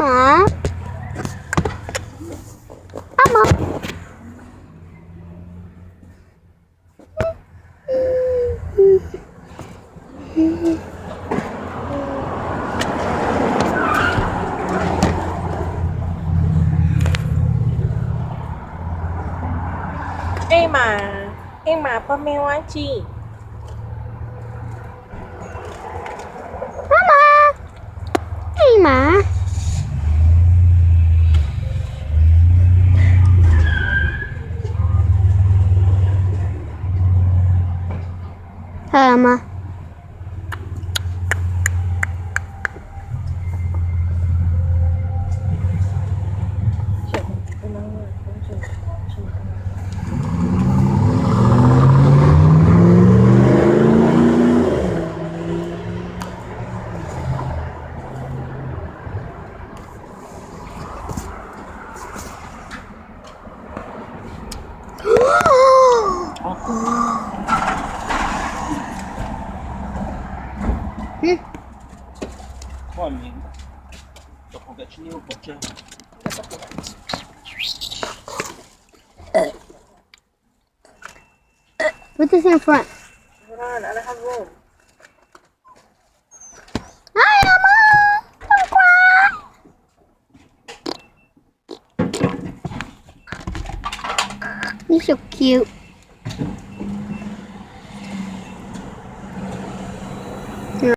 Mama. Mama. Em mà pamela chị. Mama. Mama. Mama. Come. Dopo che ci devo poggiare. Put this in front. Run, I don't have room. Hi, Mama. Don't cry. You're so cute.